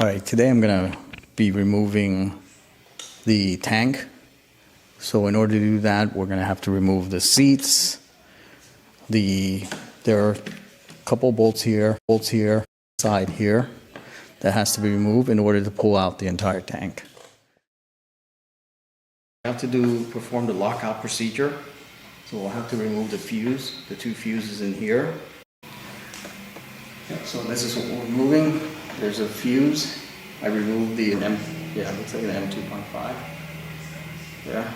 Alright, today I'm going to be removing the tank. So in order to do that, we're going to have to remove the seats. There are a couple bolts here, side here, that has to be removed in order to pull out the entire tank. We have to perform the lockout procedure. So we'll have to remove the fuse, the two fuses in here. So this is what we're removing. There's a fuse. I removed the it looks like an M2.5 there.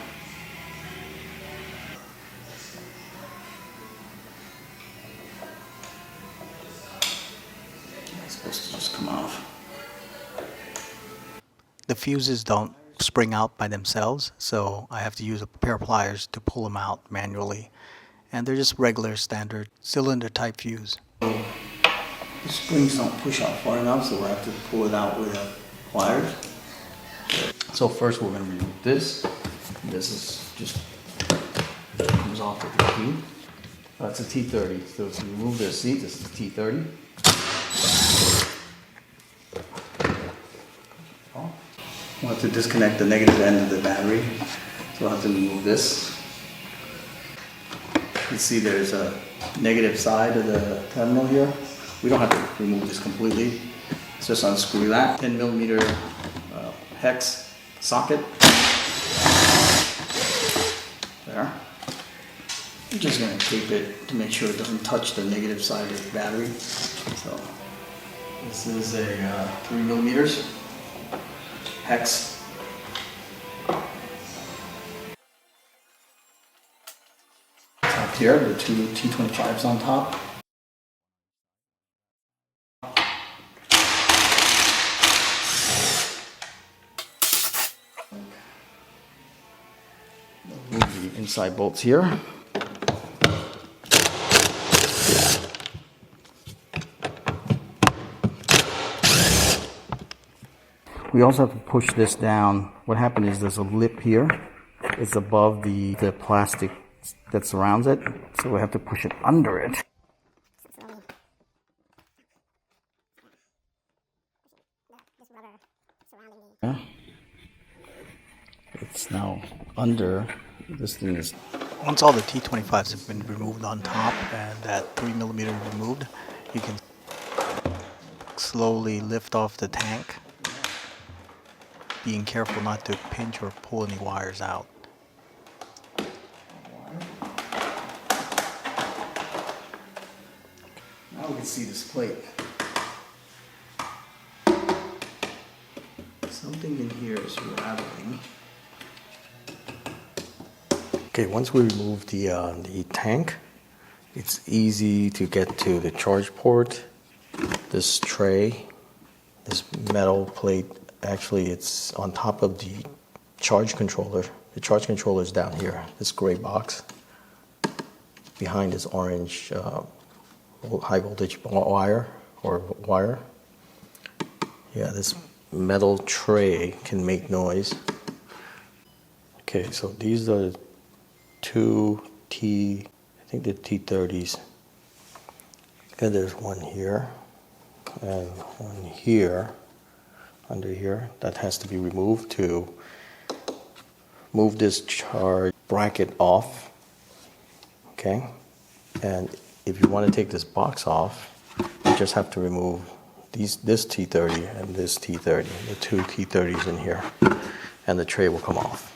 It's supposed to just come off. The fuses don't spring out by themselves, so I have to use a pair of pliers to pull them out manually. And they're just regular standard cylinder type fuse. The springs don't push out far enough, so we'll have to pull it out with pliers. So first we're going to remove this. This is just comes off with the key. That's a T30. So to remove this seat, this is the T30. We'll have to disconnect the negative end of the battery. So we'll have to remove this. You can see there's a negative side of the terminal here. We don't have to remove this completely. Let's just unscrew that 10mm hex socket. There. I'm just going to tape it to make sure it doesn't touch the negative side of the battery. So this is a 3mm hex. Top here, the two T25s on top. Move the inside bolts here. We also have to push this down. What happened is there's a lip here. It's above the plastic that surrounds it. So we have to push it under it. Yeah. It's now under. This thing is. Once all the T25s have been removed on top and that 3mm removed, you can slowly lift off the tank, being careful not to pinch or pull any wires out. Now we can see this plate. Something in here is rattling. Okay, once we remove the tank, it's easy to get to the charge port. This tray, this metal plate, actually it's on top of the charge controller. The charge controller is down here, this gray box. Behind is orange high voltage wire or wire. Yeah, this metal tray can make noise. Okay, so these are the two I think the T30s. Okay, there's one here and one here, under here, that has to be removed to move this charge bracket off. Okay, and if you want to take this box off, you just have to remove this T30 and this T30, the two T30s in here, and the tray will come off.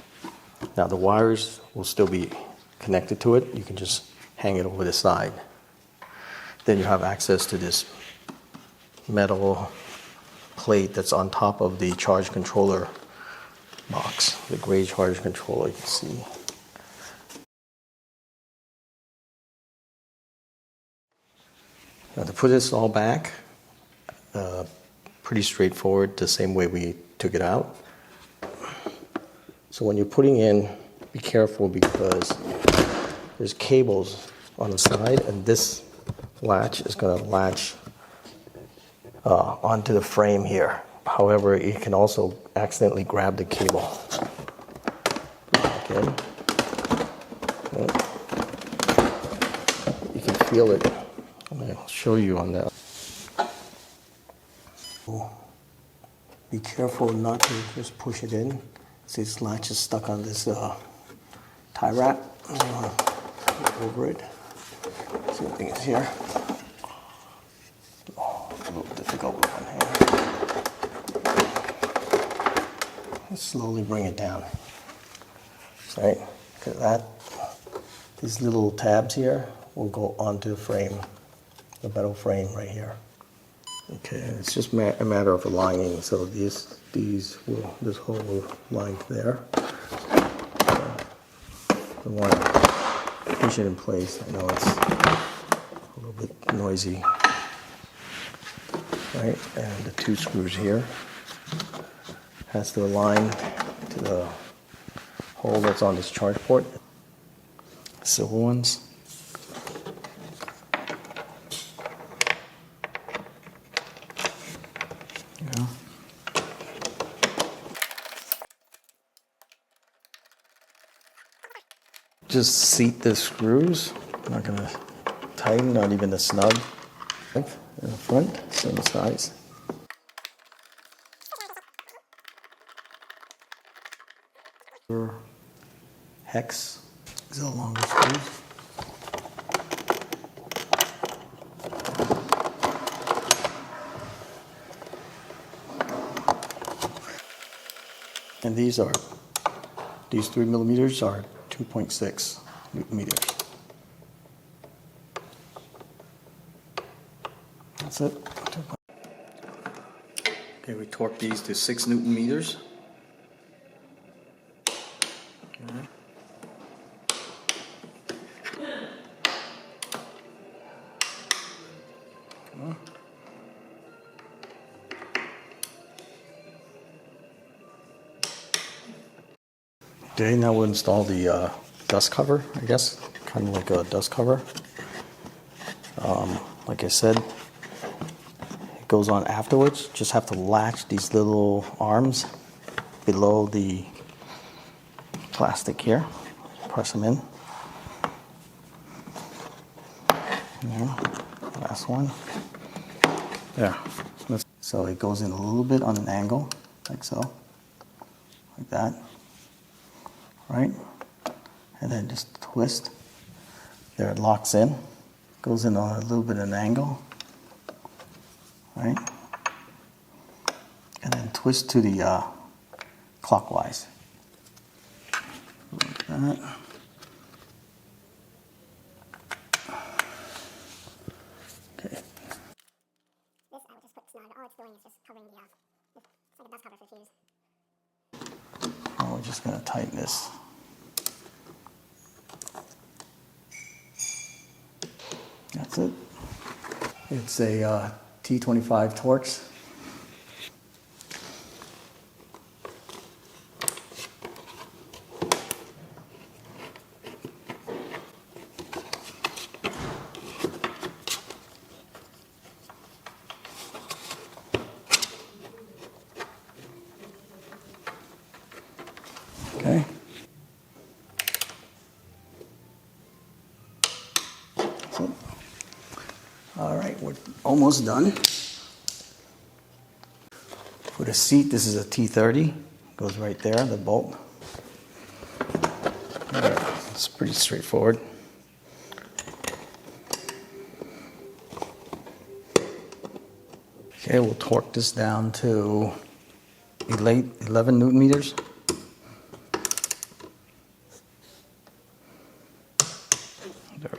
Now the wires will still be connected to it. You can just hang it over the side. Then you have access to this metal plate that's on top of the charge controller box, the gray charge controller you can see. Now to put this all back, pretty straightforward, the same way we took it out. So when you're putting in, be careful because there's cables on the side, and this latch is going to latch onto the frame here. However, it can also accidentally grab the cable. Okay. You can feel it. I'll show you on that. Be careful not to just push it in. See, this latch is stuck on this tie wrap. Go over it. See what thing is here. Oh, a little difficult with one hand. Just slowly bring it down. Right? Because these little tabs here will go onto the frame, the metal frame right here. Okay, it's just a matter of aligning. So this hole will line there. I want to push it in place. I know it's a little bit noisy. Right, and the two screws here has to align to the hole that's on this charge port. Silver ones. Yeah. Just seat the screws. I'm not gonna tighten, not even the snug. In the front, same size. Hex. These are longer screws. And these 3mm are 2.6 Newton meters. That's it. Okay, we torque these to 6 Newton meters. Okay. Okay, now we'll install the dust cover, I guess, kind of like a dust cover. Like I said, it goes on afterwards. Just have to latch these little arms below the plastic here. Press them in. Yeah, last one. There. So it goes in a little bit on an angle, like so, like that. Right? And then just twist. There it locks in. Goes in on a little bit of an angle. Right? And then twist to the clockwise. Like that. Okay. This I will just put snug. All it's doing is just covering the it's like a dust cover for fuse. Now we're just going to tighten this. That's it. It's a T25 Torx. Okay. That's it. All right, we're almost done. For the seat, this is a T30. Goes right there, the bolt. It's pretty straightforward. Okay, we'll torque this down to 11 Newton meters. There.